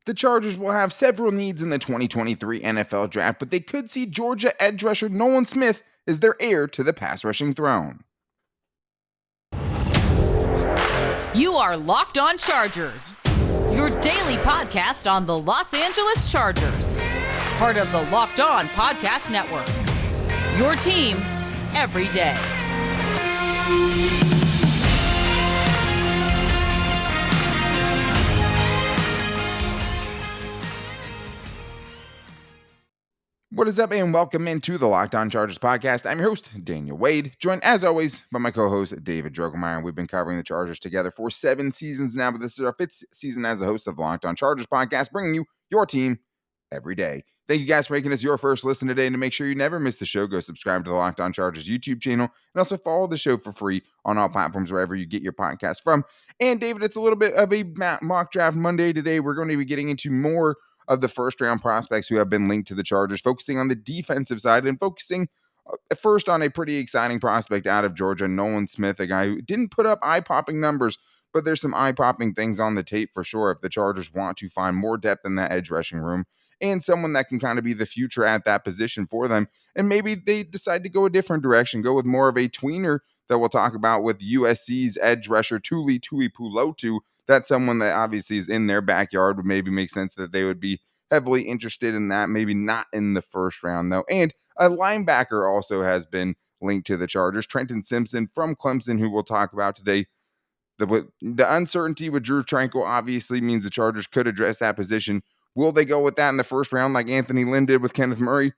The Chargers will have several needs in the 2023 NFL Draft, but they could see Georgia edge rusher Nolan Smith as their heir to the pass rushing throne. You are Locked On Chargers, your daily podcast on the Los Angeles Chargers, part of the Locked On Podcast Network, your team every day. What is up, and welcome into the Locked On Chargers podcast. I'm your host, Daniel Wade, joined as always by my co-host, David Drogemeyer. We've been covering the Chargers together for 7 seasons now, but this is our 5th season as a host of the Locked On Chargers podcast, bringing you your team every day. Thank you guys for making us your first listen today, and to make sure you never miss the show, go subscribe to the Locked On Chargers YouTube channel, and also follow the show for free on all platforms wherever you get your podcast from. And David, it's a little bit of a mock draft Monday today. We're going to be getting into more of the first round prospects who have been linked to the Chargers, focusing on the defensive side and focusing first on a pretty exciting prospect out of Georgia, Nolan Smith, a guy who didn't put up eye-popping numbers, but there's some eye-popping things on the tape for sure if the Chargers want to find more depth in that edge rushing room and someone that can kind of be the future at that position for them. And maybe they decide to go a different direction, go with more of a tweener that we'll talk about with USC's edge rusher Tuli Tuipulato. That's someone that obviously is in their backyard, would maybe make sense that they would be heavily interested in that, maybe not in the first round though. And a linebacker also has been linked to the Chargers, Trenton Simpson from Clemson, who we'll talk about today. The uncertainty with Drew Tranquill obviously means the Chargers could address that position. Will they go with that in the first round like Anthony Lynn did with Kenneth Murray?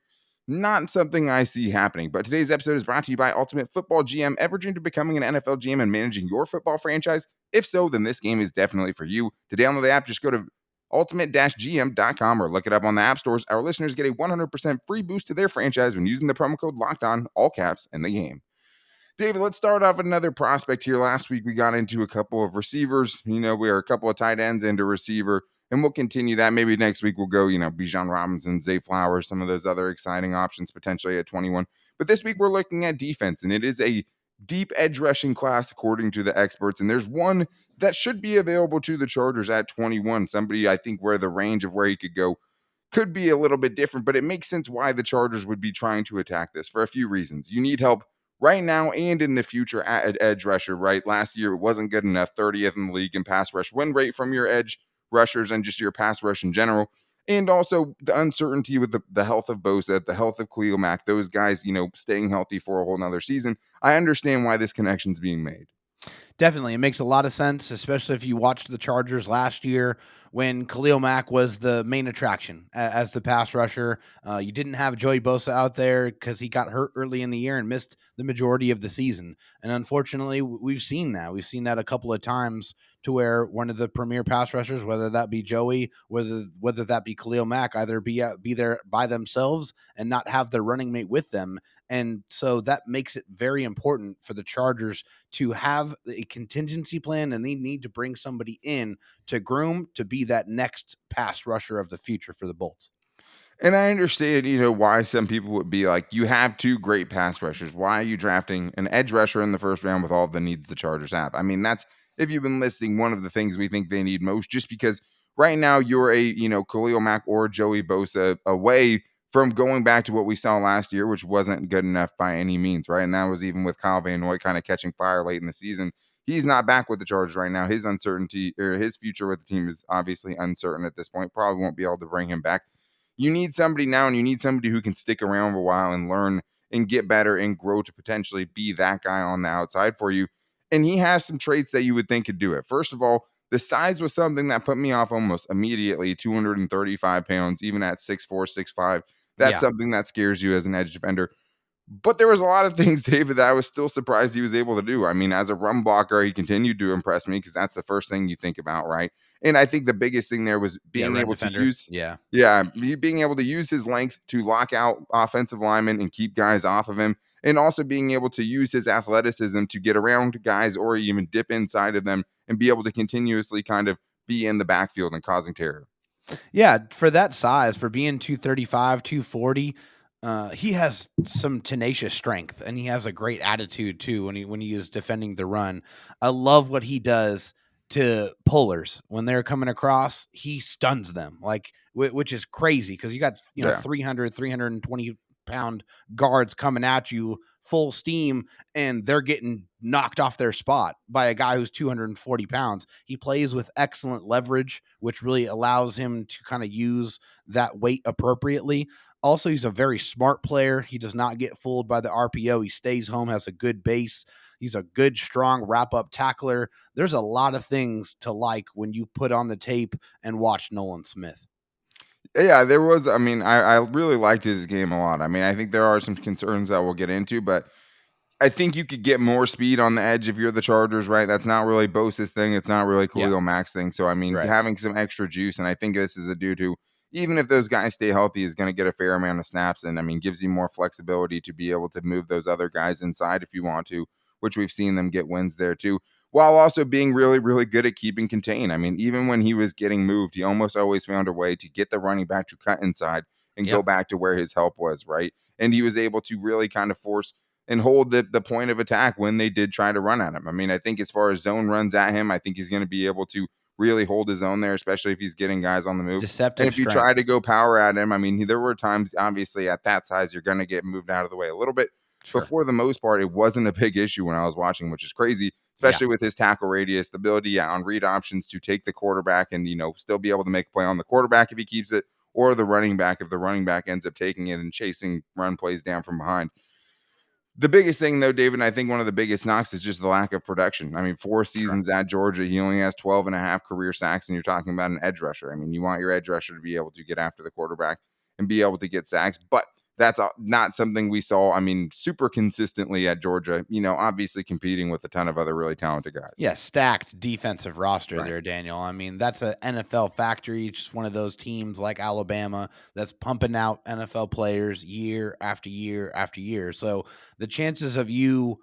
Not something I see happening. But today's episode is brought to you by Ultimate Football GM. Ever dreamed of becoming an NFL GM and managing your football franchise? If so, then this game is definitely for you. To download the app, just go to ultimate-gm.com or look it up on the app stores. Our listeners get a 100% free boost to their franchise when using the promo code LOCKEDON, all caps, in the game. David, let's start off another prospect here. Last week, we got into a couple of receivers. We are a couple of tight ends and a receiver, and we'll continue that. Maybe next week we'll go, Bijan Robinson, Zay Flowers, some of those other exciting options potentially at 21. But this week we're looking at defense, and it is a deep edge rushing class according to the experts. And there's one that should be available to the Chargers at 21. Somebody I think where the range of where he could go could be a little bit different, but it makes sense why the Chargers would be trying to attack this for a few reasons. You need help right now and in the future at edge rusher, right? Last year, it wasn't good enough, 30th in the league in pass rush win rate from your edge rushers and just your pass rush in general. And also the uncertainty with the health of Bosa, the health of Khalil Mack, those guys, staying healthy for a whole nother season. I understand why this connection's being made. Definitely. It makes a lot of sense, especially if you watched the Chargers last year when Khalil Mack was the main attraction as the pass rusher. You didn't have Joey Bosa out there because he got hurt early in the year and missed the majority of the season. And unfortunately, we've seen that. We've seen that a couple of times to where one of the premier pass rushers, whether that be Joey, whether that be Khalil Mack, either be there by themselves and not have their running mate with them. And so that makes it very important for the Chargers to have a contingency plan, and they need to bring somebody in to groom to be that next pass rusher of the future for the Bolts. And I understand, why some people would be like, you have two great pass rushers. Why are you drafting an edge rusher in the first round with all the needs the Chargers have? I mean, that's, if you've been listening, one of the things we think they need most, just because right now you're a, Khalil Mack or Joey Bosa away from going back to what we saw last year, which wasn't good enough by any means, right? And that was even with Kyle Van Noy kind of catching fire late in the season. He's not back with the Chargers right now. His uncertainty, or his future with the team, is obviously uncertain at this point. Probably won't be able to bring him back. You need somebody now, and you need somebody who can stick around for a while and learn and get better and grow to potentially be that guy on the outside for you. And he has some traits that you would think could do it. First of all, the size was something that put me off almost immediately. 235 pounds, even at 6'4", 6'5". That's something that scares you as an edge defender. But there was a lot of things, David, that I was still surprised he was able to do. I mean, as a run blocker, he continued to impress me because that's the first thing you think about, right? And I think the biggest thing there was being able to use, being able to use his length to lock out offensive linemen and keep guys off of him, and also being able to use his athleticism to get around guys or even dip inside of them and be able to continuously kind of be in the backfield and causing terror. Yeah, for that size, for being 235, 240, he has some tenacious strength, and he has a great attitude too when he is defending the run. I love what he does to pullers when they're coming across. He stuns them, like which is crazy because you got 320 pound guards coming at you full steam, and they're getting knocked off their spot by a guy who's 240 pounds. He plays with excellent leverage, which really allows him to kind of use that weight appropriately. Also, he's a very smart player. He does not get fooled by the RPO. He stays home, has a good base. He's a good, strong wrap-up tackler. There's a lot of things to like when you put on the tape and watch Nolan Smith. Yeah, there was. I mean, I really liked his game a lot. I mean, I think there are some concerns that we'll get into, but I think you could get more speed on the edge if you're the Chargers, right? That's not really Bosa's thing. It's not really Yeah. Khalil Mack's thing. So, I mean, Right. having some extra juice, and I think this is a dude who, even if those guys stay healthy, is going to get a fair amount of snaps, and I mean, gives you more flexibility to be able to move those other guys inside if you want to, which we've seen them get wins there too, while also being really, really good at keeping contain. I mean, even when he was getting moved, he almost always found a way to get the running back to cut inside and go back to where his help was, right? And he was able to really kind of force and hold the point of attack when they did try to run at him. I mean, I think as far as zone runs at him, I think he's going to be able to really hold his own there, especially if he's getting guys on the move. Deceptive And if you strength. try to go power at him, I mean, there were times, obviously, at that size, you're going to get moved out of the way a little bit. Sure. But for the most part, it wasn't a big issue when I was watching, which is crazy, especially with his tackle radius, the ability on read options to take the quarterback and, still be able to make a play on the quarterback if he keeps it, or the running back if the running back ends up taking it and chasing run plays down from behind. The biggest thing, though, David, and I think one of the biggest knocks is just the lack of production. I mean, 4 seasons at Georgia, he only has 12 and a half career sacks, and you're talking about an edge rusher. I mean, you want your edge rusher to be able to get after the quarterback and be able to get sacks, but that's not something we saw, I mean, super consistently at Georgia, obviously competing with a ton of other really talented guys. Yeah, stacked defensive roster there, Daniel. I mean, that's an NFL factory, just one of those teams like Alabama that's pumping out NFL players year after year after year. So the chances of you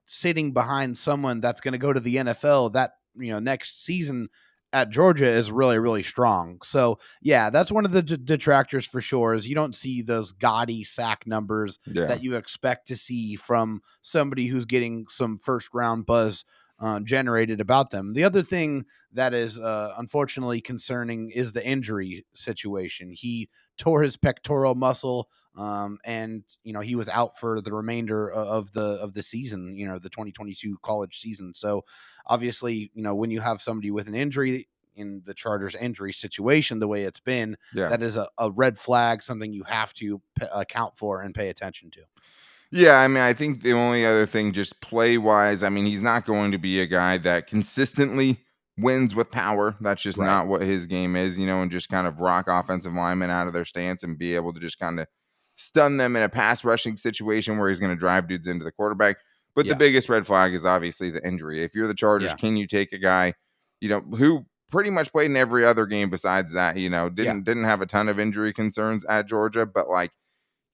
sitting behind someone that's going to go to the NFL that, next season at Georgia is really, really strong. So yeah, that's one of the detractors for sure, is you don't see those gaudy sack numbers that you expect to see from somebody who's getting some first round buzz generated about them. The other thing that is unfortunately concerning is the injury situation. He tore his pectoral muscle, and he was out for the remainder of the season. The 2022 college season. So obviously, when you have somebody with an injury in the Chargers injury situation, the way it's been, that is a red flag, something you have to account for and pay attention to. Yeah, I mean, I think the only other thing, just play-wise, I mean, he's not going to be a guy that consistently wins with power. That's just not what his game is, and just kind of rock offensive linemen out of their stance and be able to just kind of stun them in a pass rushing situation where he's going to drive dudes into the quarterback. But the biggest red flag is obviously the injury. If you're the Chargers, can you take a guy, who pretty much played in every other game besides that, didn't have a ton of injury concerns at Georgia, but like,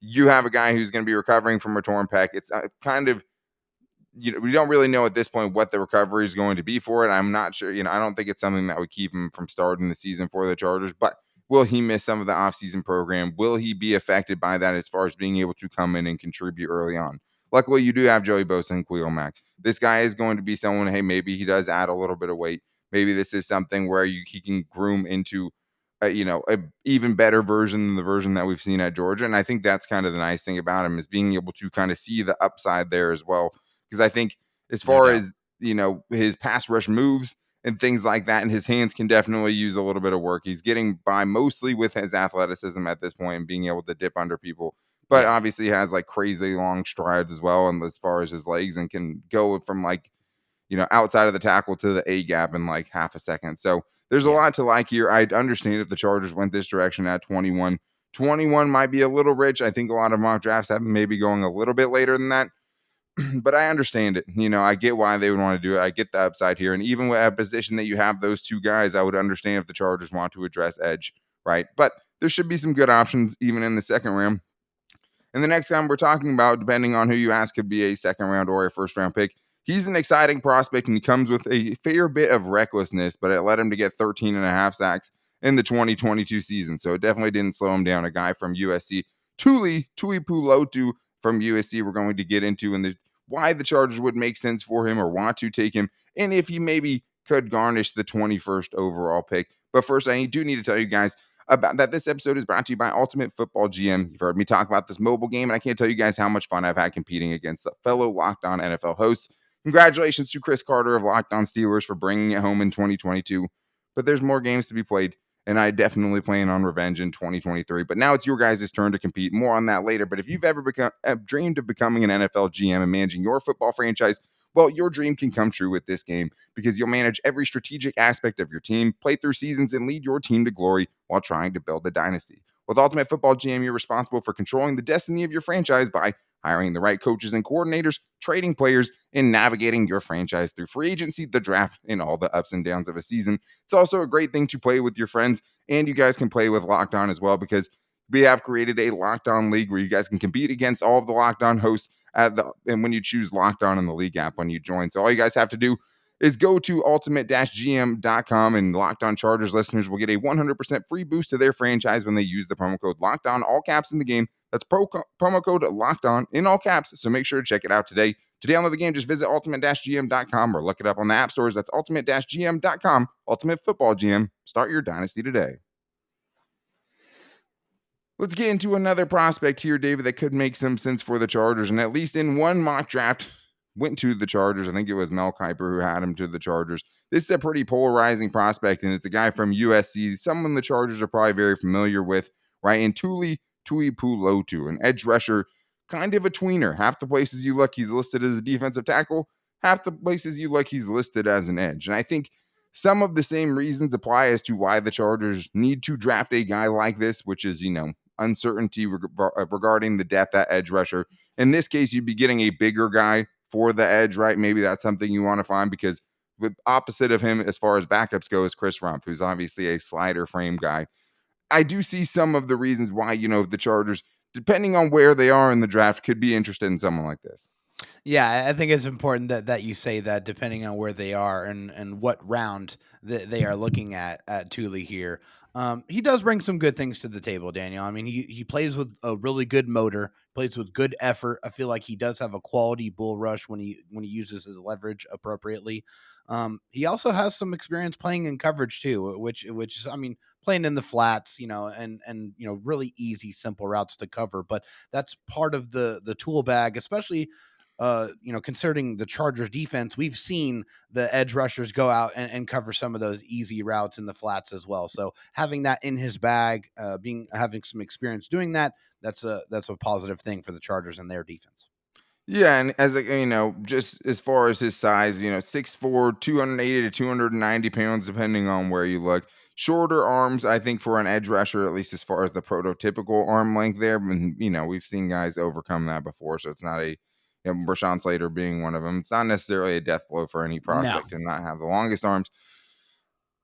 you have a guy who's going to be recovering from a torn pec. It's kind of, we don't really know at this point what the recovery is going to be for it. I'm not sure, I don't think it's something that would keep him from starting the season for the Chargers, but will he miss some of the offseason program? Will he be affected by that as far as being able to come in and contribute early on? Luckily, you do have Joey Bosa and Khalil Mack. This guy is going to be someone, hey, maybe he does add a little bit of weight. Maybe this is something where he can groom into a even better version than the version that we've seen at Georgia. And I think that's kind of the nice thing about him, is being able to kind of see the upside there as well. Because I think as far as, his pass rush moves and things like that, and his hands can definitely use a little bit of work. He's getting by mostly with his athleticism at this point and being able to dip under people, but obviously has like crazy long strides as well. And as far as his legs, and can go from like, outside of the tackle to the A gap in like half a second. So there's a lot to like here. I understand if the Chargers went this direction at 21. 21 might be a little rich. I think a lot of mock drafts have maybe going a little bit later than that, but I understand it. I get why they would want to do it. I get the upside here. And even with a position that you have those two guys, I would understand if the Chargers want to address edge, right? But there should be some good options even in the second round. And the next guy we're talking about, depending on who you ask, could be a second round or a first round pick. He's an exciting prospect, and he comes with a fair bit of recklessness, but it led him to get 13 and a half sacks in the 2022 season. So it definitely didn't slow him down. A guy from USC, Tuli Tuipulato from USC, we're going to get into, and why the Chargers would make sense for him or want to take him, and if he maybe could garnish the 21st overall pick. But first, I do need to tell you guys about that this episode is brought to you by Ultimate Football GM. You've heard me talk about this mobile game, and I can't tell you guys how much fun I've had competing against the fellow Locked On NFL hosts. Congratulations to Chris Carter of Locked On Steelers for bringing it home in 2022. But there's more games to be played, and I definitely plan on revenge in 2023. But now it's your guys' turn to compete. More on that later. But if you've ever dreamed of becoming an NFL GM and managing your football franchise, well, your dream can come true with this game because you'll manage every strategic aspect of your team, play through seasons, and lead your team to glory while trying to build a dynasty. With Ultimate Football GM, you're responsible for controlling the destiny of your franchise by hiring the right coaches and coordinators, trading players, and navigating your franchise through free agency, the draft, and all the ups and downs of a season. It's also a great thing to play with your friends, and you guys can play with Locked On as well because we have created a Locked On league where you guys can compete against all of the Locked On hosts and when you choose Locked On in the league app when you join. So all you guys have to do is go to ultimate-gm.com, and Locked On Chargers listeners will get a 100% free boost to their franchise when they use the promo code Locked On, all caps in the game. That's promo code Locked On in all caps, so make sure to check it out today. To download the game, just visit ultimate-gm.com or look it up on the app stores. That's ultimate-gm.com. Ultimate Football GM. Start your dynasty today. Let's get into another prospect here, David, that could make some sense for the Chargers, and at least in one mock draft went to the Chargers. I think it was Mel Kiper who had him to the Chargers. This is a pretty polarizing prospect, and it's a guy from USC, someone the Chargers are probably very familiar with, right? And Tuli Tuipulato, an edge rusher, kind of a tweener. Half the places you look, he's listed as a defensive tackle. Half the places you look, he's listed as an edge. And I think some of the same reasons apply as to why the Chargers need to draft a guy like this, which is, uncertainty regarding the depth at edge rusher. In this case, you'd be getting a bigger guy for the edge, right? Maybe that's something you want to find because the opposite of him as far as backups go is Chris Rumph, who's obviously a slider frame guy. I do see some of the reasons why, the Chargers, depending on where they are in the draft, could be interested in someone like this. Yeah, I think it's important that you say that depending on where they are and what round they are looking at Tuli here. He does bring some good things to the table, Daniel. I mean, he plays with a really good motor, plays with good effort. I feel like he does have a quality bull rush when he uses his leverage appropriately. He also has some experience playing in coverage too, which is, I mean, playing in the flats, and really easy, simple routes to cover. But that's part of the tool bag, especially concerning the Chargers defense. We've seen the edge rushers go out and cover some of those easy routes in the flats as well. So having that in his bag, having some experience doing that, that's a positive thing for the Chargers and their defense. Yeah, and just as far as his size, 6'4", 280 to 290 pounds, depending on where you look. Shorter arms, I think, for an edge rusher, at least as far as the prototypical arm length there. And, we've seen guys overcome that before, so it's not Rashawn Slater being one of them. It's not necessarily a death blow for any prospect to not have the longest arms.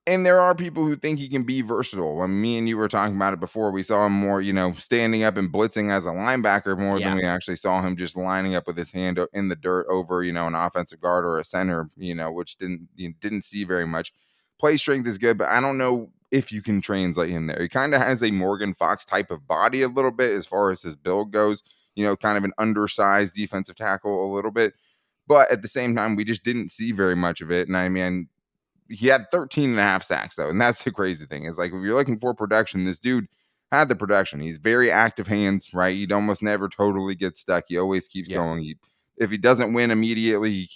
And there are people who think he can be versatile. When me and you were talking about it before, we saw him more, standing up and blitzing as a linebacker more than we actually saw him just lining up with his hand in the dirt over, an offensive guard or a center, which didn't see very much. Play strength is good, but I don't know if you can translate him there. He kind of has a Morgan Fox type of body a little bit as far as his build goes, kind of an undersized defensive tackle a little bit. But at the same time, we just didn't see very much of it. And I mean, he had 13 and a half sacks though. And that's the crazy thing is, like, if you're looking for production, this dude had the production. He's very active hands, right? He'd almost never totally get stuck. He always keeps going. If he doesn't win immediately, he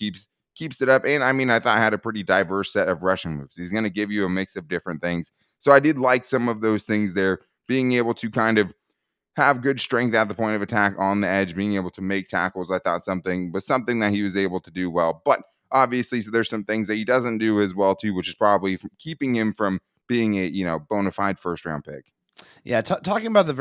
keeps it up. And I mean, I thought I had a pretty diverse set of rushing moves. He's going to give you a mix of different things. So I did like some of those things there, being able to kind of have good strength at the point of attack on the edge, being able to make tackles. I thought something that he was able to do well, but obviously, so there's some things that he doesn't do as well too, which is probably keeping him from being a bona fide first round pick. Yeah, talking about the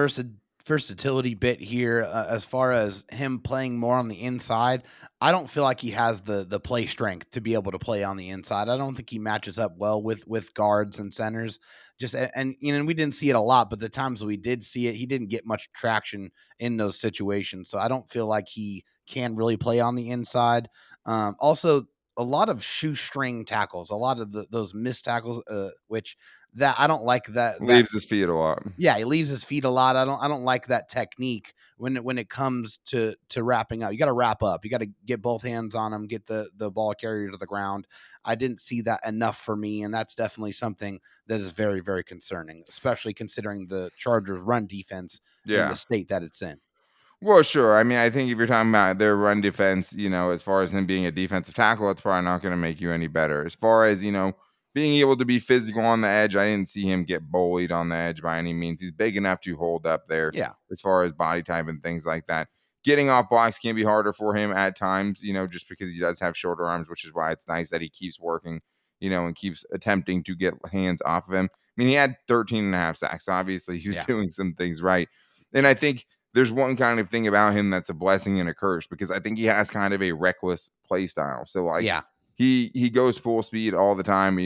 versatility bit here, as far as him playing more on the inside, I don't feel like he has the play strength to be able to play on the inside. I don't think he matches up well with guards and centers. And we didn't see it a lot, but the times we did see it, he didn't get much traction in those situations. So I don't feel like he can really play on the inside. Also, a lot of shoestring tackles, a lot of those missed tackles, which that I don't like that. Leaves his feet a lot. Yeah, he leaves his feet a lot. I don't like that technique when it comes to wrapping up. You got to wrap up. You got to get both hands on him, get the ball carrier to the ground. I didn't see that enough for me, and that's definitely something that is very, very concerning, especially considering the Chargers' run defense in Yeah. the state that it's in. Well, sure. I mean, I think if you're talking about their run defense, as far as him being a defensive tackle, it's probably not going to make you any better. As far as, being able to be physical on the edge, I didn't see him get bullied on the edge by any means. He's big enough to hold up there Yeah, as far as body type and things like that. Getting off blocks can be harder for him at times, just because he does have shorter arms, which is why it's nice that he keeps working, and keeps attempting to get hands off of him. I mean, he had 13 and a half sacks. So obviously, he was doing some things right. And I think there's one kind of thing about him that's a blessing and a curse, because I think he has kind of a reckless play style. So like yeah, he goes full speed all the time.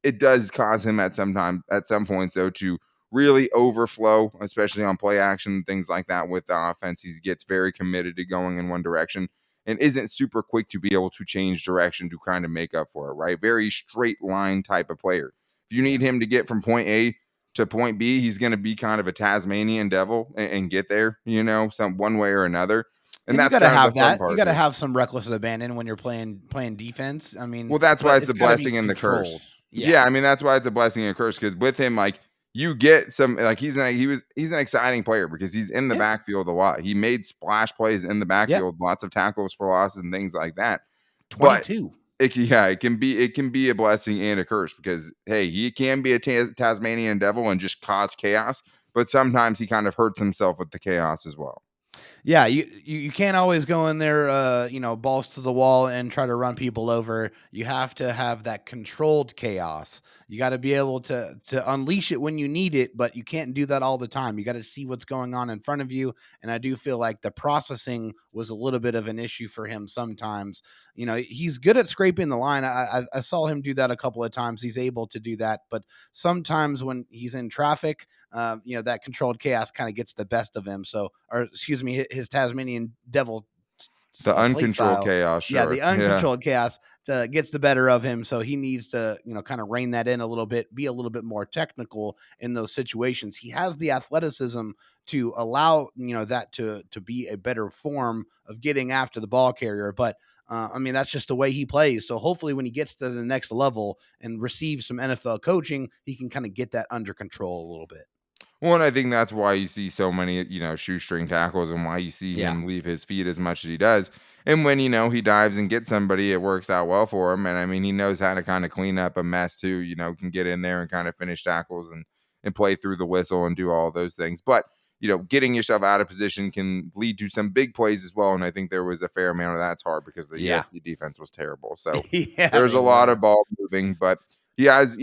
It does cause him at some points though to really overflow, especially on play action and things like that with the offense. He gets very committed to going in one direction and isn't super quick to be able to change direction to kind of make up for it, right? Very straight line type of player. If you need him to get from point A to point B, he's going to be kind of a Tasmanian devil and get there, some one way or another. And you that's got to kind of have the fun that. You part got to here. have some reckless abandon when you're playing defense. I mean, Well, that's why but it's it's the got to be blessing and the controlled. curse. Yeah, Yeah, I mean that's why it's a blessing and a curse, because with him, like you get some, like he's an exciting player because he's in the yeah, backfield a lot. He made splash plays in the yeah. backfield, lots of tackles for losses and things like that. But 22. it can be a blessing and a curse, because hey, he can be a Tasmanian devil and just cause chaos, but sometimes he kind of hurts himself with the chaos as well. Yeah, you can't always go in there, balls to the wall and try to run people over. You have to have that controlled chaos. You got to be able to unleash it when you need it, but you can't do that all the time. You got to see what's going on in front of you, and I do feel like the processing was a little bit of an issue for him sometimes. He's good at scraping the line. I saw him do that a couple of times. He's able to do that, but sometimes when he's in traffic, that controlled chaos kind of gets the best of him. So, or excuse me, his Tasmanian devil The play uncontrolled style. chaos, Yeah, sure. the Yeah. uncontrolled chaos gets the better of him. So he needs to, kind of rein that in a little bit, be a little bit more technical in those situations. He has the athleticism to allow, that to be a better form of getting after the ball carrier. But I mean, that's just the way he plays. So hopefully, when he gets to the next level and receives some NFL coaching, he can kind of get that under control a little bit. Well, and I think that's why you see so many, shoestring tackles, and why you see Yeah. him leave his feet as much as he does. And when, he dives and gets somebody, it works out well for him. And I mean, he knows how to kind of clean up a mess too, can get in there and kind of finish tackles and play through the whistle and do all those things. But, getting yourself out of position can lead to some big plays as well. And I think there was a fair amount of that's hard because the Yeah. USC defense was terrible. So Yeah, there's they a lot were. of ball moving, but he has,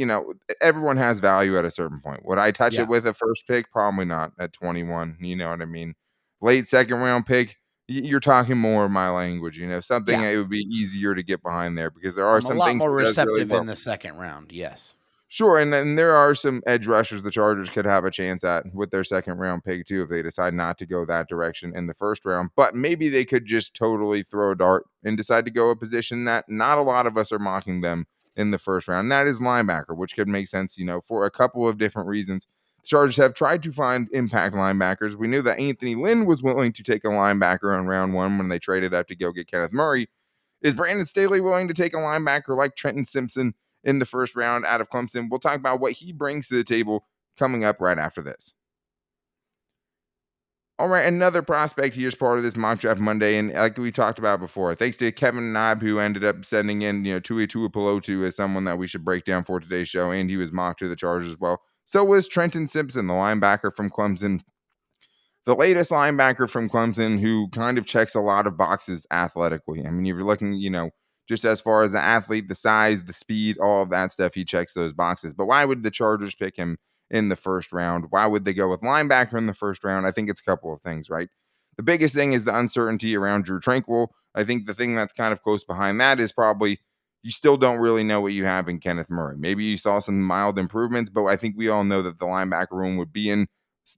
everyone has value at a certain point. Would I touch Yeah. it with a first pick? Probably not at 21. You know what I mean? Late second round pick, you're talking more of my language, something Yeah. it would be easier to get behind there, because there are I'm a some lot things more he does really receptive well. in the second round. Yes. Sure, and then there are some edge rushers the Chargers could have a chance at with their second round pick too if they decide not to go that direction in the first round. But maybe they could just totally throw a dart and decide to go a position that not a lot of us are mocking them in the first round. And that is linebacker, which could make sense, for a couple of different reasons. The Chargers have tried to find impact linebackers. We knew that Anthony Lynn was willing to take a linebacker on round one when they traded up to go get Kenneth Murray. Is Brandon Staley willing to take a linebacker like Trenton Simpson in the first round out of Clemson? We'll talk about what he brings to the table coming up right after this. All right, another prospect here is part of this mock draft Monday, and like we talked about before, thanks to Kevin Nabb, who ended up sending in, Tuli Tuipulato as someone that we should break down for today's show, and he was mocked to the Chargers as well. So was Trenton Simpson, the linebacker from Clemson, the latest linebacker from Clemson, who kind of checks a lot of boxes athletically. I mean, if you're looking, just as far as the athlete, the size, the speed, all of that stuff, he checks those boxes. But why would the Chargers pick him in the first round? Why would they go with linebacker in the first round? I think it's a couple of things, right? The biggest thing is the uncertainty around Drew Tranquil. I think the thing that's kind of close behind that is probably you still don't really know what you have in Kenneth Murray. Maybe you saw some mild improvements, but I think we all know that the linebacker room would be in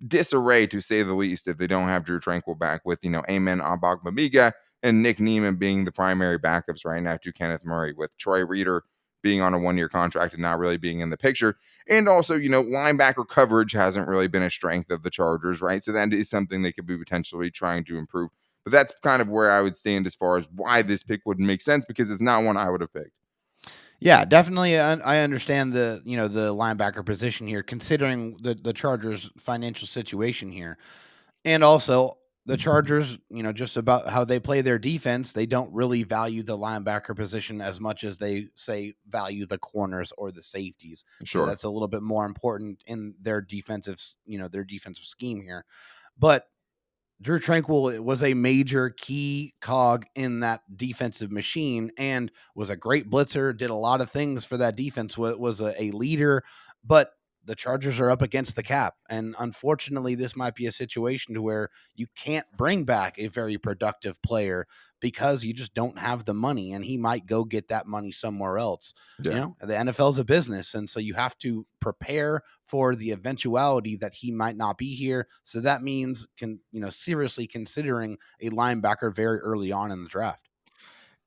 disarray, to say the least, if they don't have Drew Tranquil back with, Amen Abagbamiga and Nick Neiman being the primary backups right now to Kenneth Murray, with Troy Reader being on a 1-year contract and not really being in the picture. And also, linebacker coverage hasn't really been a strength of the Chargers, right? So that is something they could be potentially trying to improve. But that's kind of where I would stand as far as why this pick wouldn't make sense, because it's not one I would have picked. Yeah, definitely. I understand the the linebacker position here, considering the Chargers' financial situation here, and also the Chargers. Just about how they play their defense, they don't really value the linebacker position as much as they say value the corners or the safeties. Sure. That's a little bit more important in their their defensive scheme here, but Drew Tranquil was a major key cog in that defensive machine and was a great blitzer, did a lot of things for that defense, was a leader, but the Chargers are up against the cap. And unfortunately, this might be a situation to where you can't bring back a very productive player because you just don't have the money, and he might go get that money somewhere else. Yeah. The NFL is a business, and so you have to prepare for the eventuality that he might not be here. So that means seriously considering a linebacker very early on in the draft.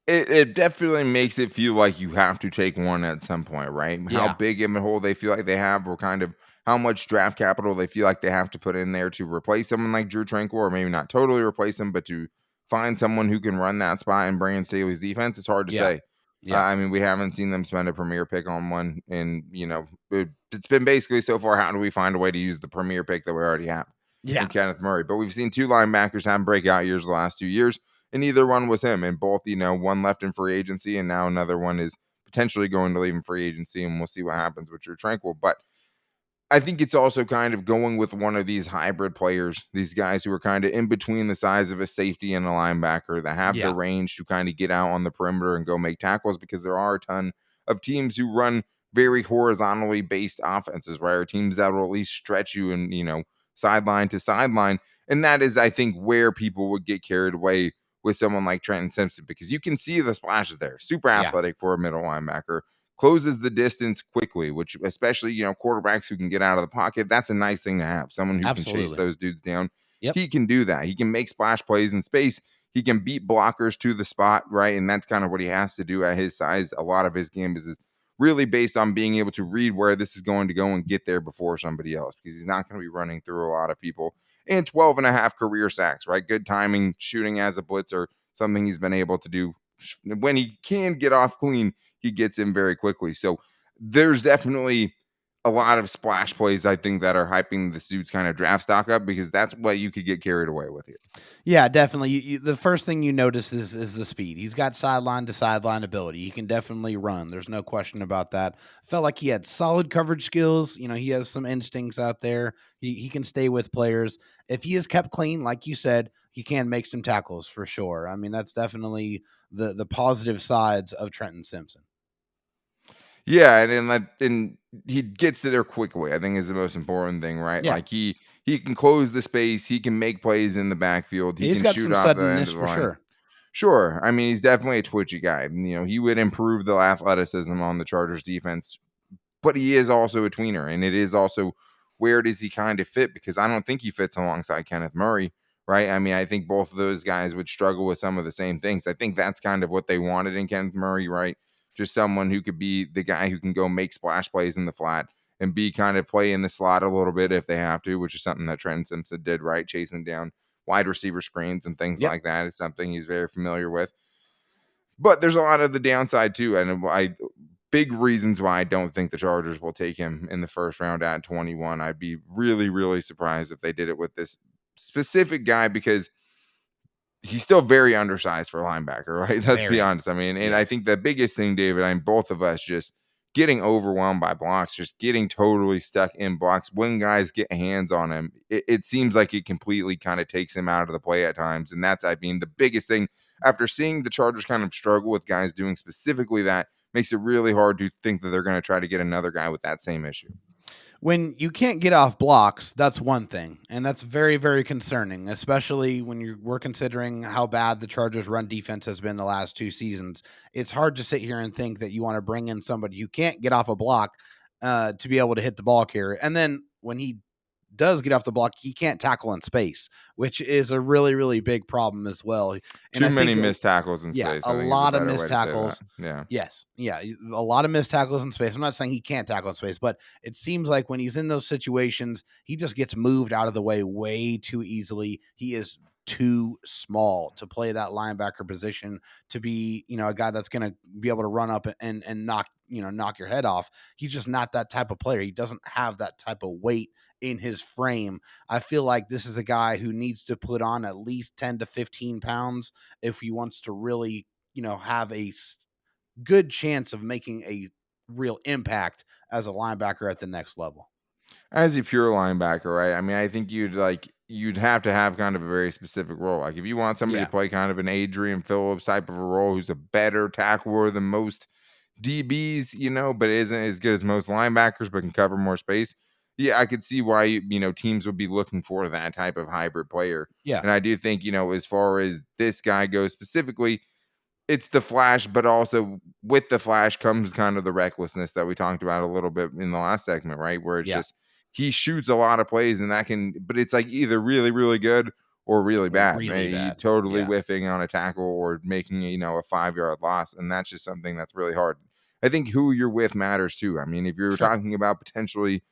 It definitely makes it feel like you have to take one at some point, right? How Yeah. big of a hole they feel like they have, or kind of how much draft capital they feel like they have to put in there to replace someone like Drew Tranquil, or maybe not totally replace him, but to find someone who can run that spot and Brandon Staley's defense. It's hard to Yeah. say. Yeah. I mean, we haven't seen them spend a premier pick on one, and it's been basically so far, how do we find a way to use the premier pick that we already have in Yeah. Kenneth Murray? But we've seen two linebackers have breakout years the last 2 years, and neither one was him. And both, one left in free agency, and now another one is potentially going to leave in free agency, and we'll see what happens with Drew Tranquil. But I think it's also kind of going with one of these hybrid players, these guys who are kind of in between the size of a safety and a linebacker, that have the Yeah. range to kind of get out on the perimeter and go make tackles, because there are a ton of teams who run very horizontally based offenses, right? Or teams that will at least stretch you and, sideline to sideline. And that is, I think, where people would get carried away with someone like Trenton Simpson, because you can see the splashes there. Super Yeah. athletic for a middle linebacker, closes the distance quickly, which especially, quarterbacks who can get out of the pocket, that's a nice thing to have. Someone who can chase Absolutely. those dudes down. Yep. He can do that. He can make splash plays in space. He can beat blockers to the spot, right? And that's kind of what he has to do at his size. A lot of his game is really based on being able to read where this is going to go and get there before somebody else, because he's not going to be running through a lot of people. And 12 and a half career sacks, right? Good timing, shooting as a blitzer, something he's been able to do. When he can get off clean, he gets in very quickly. So there's definitely a lot of splash plays, I think, that are hyping this dude's kind of draft stock up, because that's what you could get carried away with here. Yeah, definitely. The first thing you notice is the speed. He's got sideline to sideline ability. He can definitely run. There's no question about that. Felt like he had solid coverage skills. He has some instincts out there. He can stay with players. If he is kept clean, like you said, he can make some tackles for sure. I mean, that's definitely the positive sides of Trenton Simpson. Yeah, and he gets to there quickly, I think, is the most important thing, right? Yeah. Like he can close the space, he can make plays in the backfield, he He's can got shoot some off the end suddenness of the for line. sure. Sure. I mean, he's definitely a twitchy guy. He would improve the athleticism on the Chargers defense, but he is also a tweener, and it is also, where does he kind of fit? Because I don't think he fits alongside Kenneth Murray, right? I mean, I think both of those guys would struggle with some of the same things. I think that's kind of what they wanted in Kenneth Murray, right? Just someone who could be the guy who can go make splash plays in the flat and be kind of play in the slot a little bit if they have to, which is something that Trenton Simpson did, right? Chasing down wide receiver screens and things Yep. like that is something he's very familiar with. But there's a lot of the downside too, and big reasons why I don't think the Chargers will take him in the first round at 21. I'd be really, really surprised if they did it with this specific guy, because he's still very undersized for a linebacker, right? Let's be Very. honest. I mean, and I Yes. think the biggest thing, David, I mean, both of us just getting overwhelmed by blocks, just getting totally stuck in blocks. When guys get hands on him, it seems like it completely kind of takes him out of the play at times. And that's, I mean, the biggest thing after seeing the Chargers kind of struggle with guys doing specifically that, makes it really hard to think that they're going to try to get another guy with that same issue. When you can't get off blocks, that's one thing, and that's very, very concerning, especially when we're considering how bad the Chargers' run defense has been the last 2 seasons. It's hard to sit here and think that you want to bring in somebody who can't get off a block to be able to hit the ball carrier. And then when he does get off the block, he can't tackle in space, which is a really, really big problem as well. And Too I many think, missed tackles in yeah, space, a I think, is a lot of better missed way to say that. tackles. Yeah. Yes. Yeah. A lot of missed tackles in space. I'm not saying he can't tackle in space, but it seems like when he's in those situations, he just gets moved out of the way too easily. He is too small to play that linebacker position, to be, a guy that's going to be able to run up and knock your head off. He's just not that type of player. He doesn't have that type of weight in his frame. I feel like this is a guy who needs to put on at least 10 to 15 pounds if he wants to really, have a good chance of making a real impact as a linebacker at the next level. As a pure linebacker, right? I mean, I think you'd have to have kind of a very specific role. Like if you want somebody Yeah. to play kind of an Adrian Phillips type of a role, who's a better tackler than most DBs, but isn't as good as most linebackers, but can cover more space. Yeah, I could see why teams would be looking for that type of hybrid player. Yeah. And I do think as far as this guy goes specifically, it's the flash, but also with the flash comes kind of the recklessness that we talked about a little bit in the last segment, right? Where it's Yeah. just he shoots a lot of plays and but it's like either really, really good or really bad. Really Right? He bad. totally Yeah. whiffing on a tackle or making a 5-yard loss. And that's just something that's really hard. I think who you're with matters too. I mean, if you're Sure. talking about potentially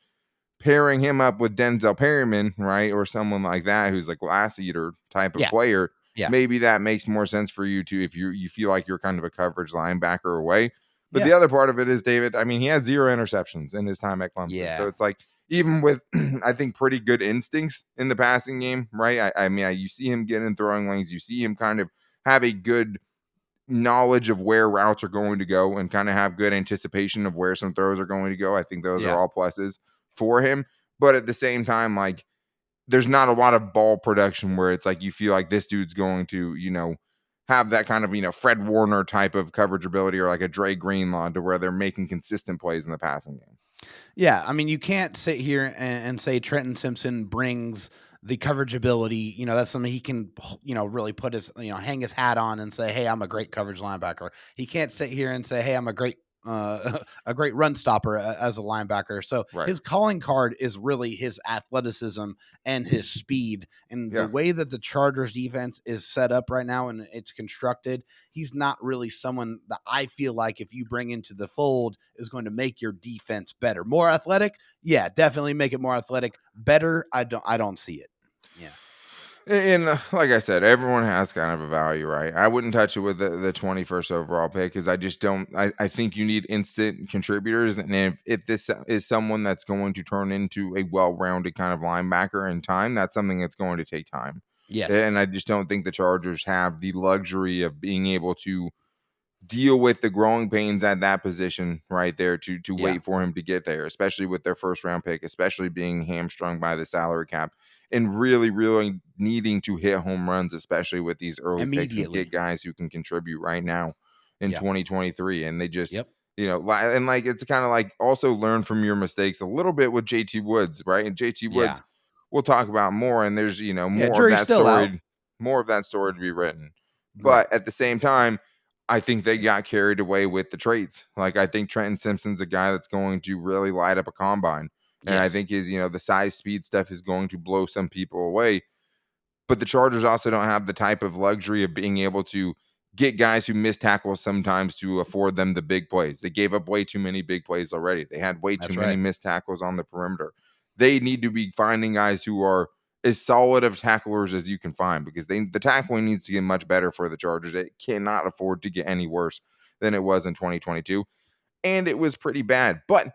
pairing him up with Denzel Perryman, right, or someone like that who's like glass eater type of Yeah. player, Yeah. maybe that makes more sense for you to if you feel like you're kind of a coverage linebacker away. But Yeah. the other part of it is, David, I mean, he had 0 interceptions in his time at Clemson. So Yeah. it's like, even with, I think, pretty good instincts in the passing game, right? I mean, you see him get in throwing lanes. You see him kind of have a good knowledge of where routes are going to go and kind of have good anticipation of where some throws are going to go. I think those are Yeah. all pluses for him. But at the same time, like, there's not a lot of ball production where it's like you feel like this dude's going to, have that kind of, Fred Warner type of coverage ability or like a Dre Greenlaw to where they're making consistent plays in the passing game. Yeah, I mean, you can't sit here and say Trenton Simpson brings the coverage ability. That's something he can, really put his, hang his hat on and say, "Hey, I'm a great coverage linebacker." He can't sit here and say, "Hey, I'm a great, a great run stopper as a linebacker." So Right. his calling card is really his athleticism and his speed, and the Yeah. way that the Chargers defense is set up right now and it's constructed. He's not really someone that I feel like if you bring into the fold is going to make your defense better. More athletic? Yeah, definitely make it more athletic. Better? I don't see it. Yeah. And like I said, everyone has kind of a value, right? I wouldn't touch it with the 21st overall pick because I just don't. I think you need instant contributors. And if this is someone that's going to turn into a well rounded kind of linebacker in time, that's something that's going to take time. Yes. And I just don't think the Chargers have the luxury of being able to deal with the growing pains at that position right there to Yeah. wait for him to get there, especially with their first round pick, especially being hamstrung by the salary cap and really, really needing to hit home runs, especially with these early picks and get Immediately. guys who can contribute right now in Yeah. 2023. And they just, Yep. and like it's kind of like also learn from your mistakes a little bit with JT Woods, right? And JT Yeah. Woods, we'll talk about more, and there's Yeah. more Jury's of that still out. story, to be written. Right. But at the same time, I think they got carried away with the traits. Like I think Trenton Simpson's a guy that's going to really light up a combine. And I Yes. think the size speed stuff is going to blow some people away. But the Chargers also don't have the type of luxury of being able to get guys who miss tackles sometimes to afford them the big plays. They gave up way too many big plays already. They had way too That's many right. missed tackles on the perimeter. They need to be finding guys who are as solid of tacklers as you can find because the tackling needs to get much better for the Chargers. It cannot afford to get any worse than it was in 2022. And it was pretty bad. But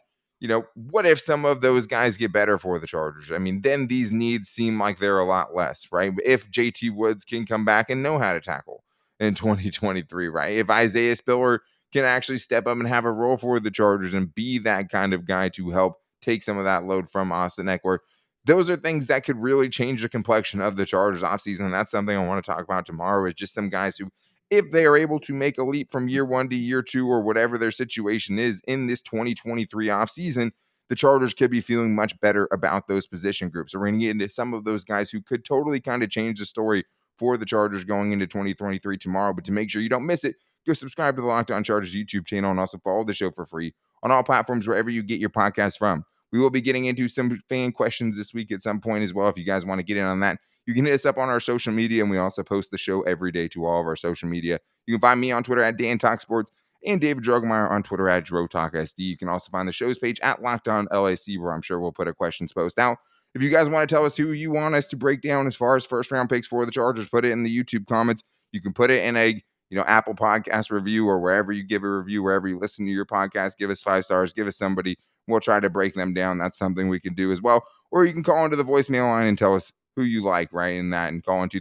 what if some of those guys get better for the Chargers? I mean, then these needs seem like they're a lot less, right? If JT Woods can come back and know how to tackle in 2023, right? If Isaiah Spiller can actually step up and have a role for the Chargers and be that kind of guy to help take some of that load from Austin Eckler, those are things that could really change the complexion of the Chargers offseason. And that's something I want to talk about tomorrow is just some guys who, if they are able to make a leap from year 1 to year 2 or whatever their situation is in this 2023 offseason, the Chargers could be feeling much better about those position groups. So we're going to get into some of those guys who could totally kind of change the story for the Chargers going into 2023 tomorrow. But to make sure you don't miss it, go subscribe to the Locked On Chargers YouTube channel and also follow the show for free on all platforms wherever you get your podcast from. We will be getting into some fan questions this week at some point as well. If you guys want to get in on that, you can hit us up on our social media, and we also post the show every day to all of our social media. You can find me on Twitter at Dan Talk Sports and David Drogemeyer on Twitter at DroTalkSD. You can also find the show's page at Locked On LAC, where I'm sure we'll put a questions post out. If you guys want to tell us who you want us to break down as far as first round picks for the Chargers, put it in the YouTube comments. You can put it in a Apple Podcast review or wherever you give a review, wherever you listen to your podcast. Give us 5 stars, give us somebody. We'll try to break them down. That's something we can do as well. Or you can call into the voicemail line and tell us who you like right in that, and call into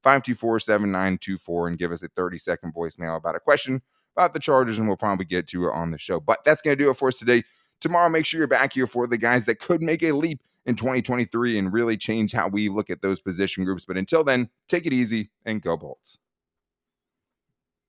323-524-7924 and give us a 30-second voicemail about a question about the Chargers, and we'll probably get to it on the show. But that's going to do it for us today. Tomorrow, make sure you're back here for the guys that could make a leap in 2023 and really change how we look at those position groups. But until then, take it easy and go Bolts.